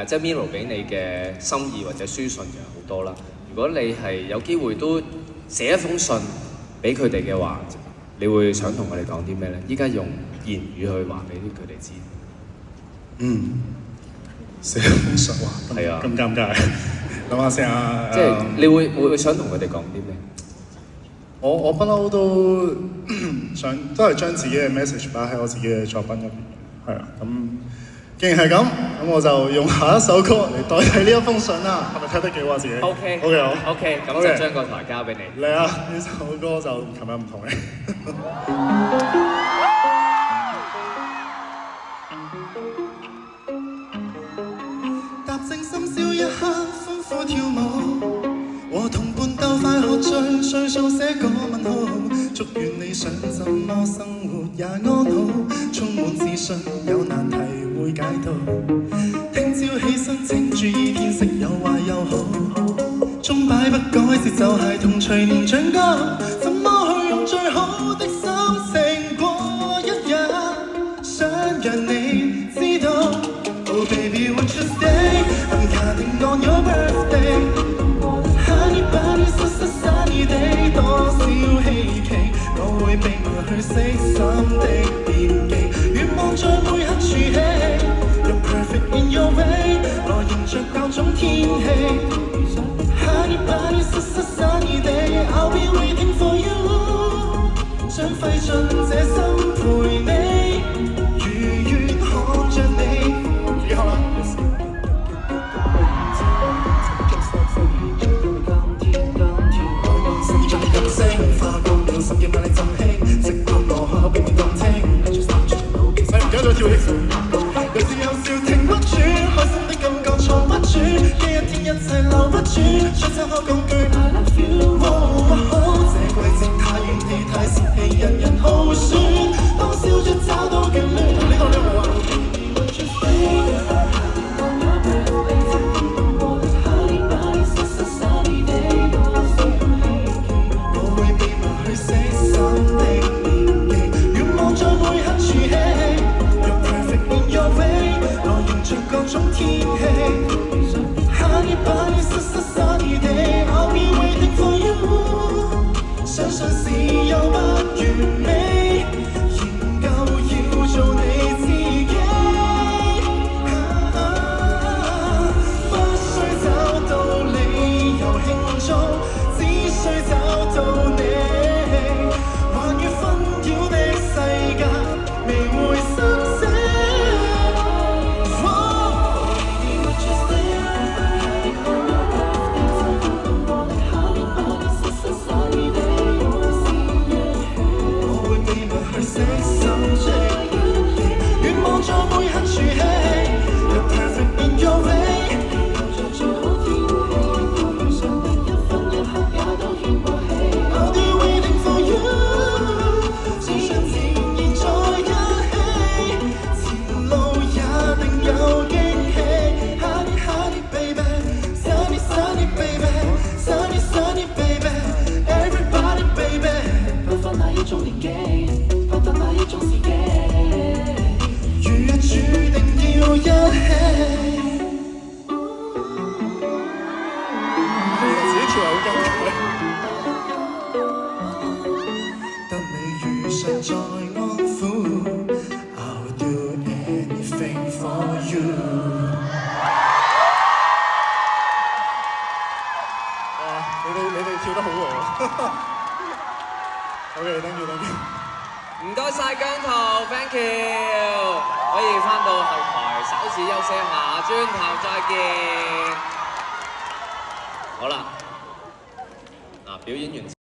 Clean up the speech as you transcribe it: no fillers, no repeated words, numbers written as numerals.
即係 Miro 俾你嘅心意或者書信就好多啦。如果你係有機會都寫一封信俾佢哋嘅話，你會想同佢哋講啲咩咧？依家用言語去話俾佢哋知。寫封信話，係啊，咁尷尬。諗下先啊，即係你會想同佢哋講啲咩？我不嬲都都係將自己嘅 message 擺喺我自己嘅作品入邊，係啊。咁既然係咁，咁我就用下一首歌嚟代替呢一封信啦。係咪睇得幾好自己 ？OK， 好。OK， 咁就將個台交俾你。嚟啊！呢首歌就琴日唔同嘅。踏正深宵一刻，歡呼跳舞，和同伴鬥快喝醉，歲數寫個問號。祝願你想怎麼生活也安好，充滿自信，有難題會解到。聽朝起身請注意天色有壞有好，鐘擺不改節奏係同隨年長高，怎麼去用最好的心情過一日，想讓你知道。Oh baby, won't you stay? I'm counting on your birthday. Honey bunny, sunny day， 多少希冀，我會秘密去悉心的惦記，願望在每刻儲起。You're perfect in your way， 來迎着各種天氣。Honey bunny, sunny day，I'll be waiting for you， 想費盡這心陪你，如願看着你。十幾萬你振興，直到我可並未動聽。唔該再跳啲，有時有笑停不住，開心的感覺藏不住，一日天一切留不住，想親口講句 I love you。這季節太遠氣太泄氣，人人好酸，當笑着找到眷戀。呢個你話。相信是有不完美，仍舊要做你自己。不需找到理由慶祝，只需找到你。橫越紛擾的世界，未會心死。在每刻儲起 You're perfect in your way， 有着最好天氣，上的一分一刻也都獻過氣。I'll be waiting for you， 只想自然在一起，前路也定有驚喜。Honey honey baby， sunny sunny baby，sunny sunny baby，everybody baby， 不分哪一種年紀，不分哪一種時機。注定要一起，自己跳係好緊張。得你遇上再安撫 ，I'll do anything for you。哇！你哋跳得好喎。OK，thank you。唔該晒姜濤 ，thank you， 可以翻到後台稍事休息一下，轉頭再見。好啦，嗱，表演完。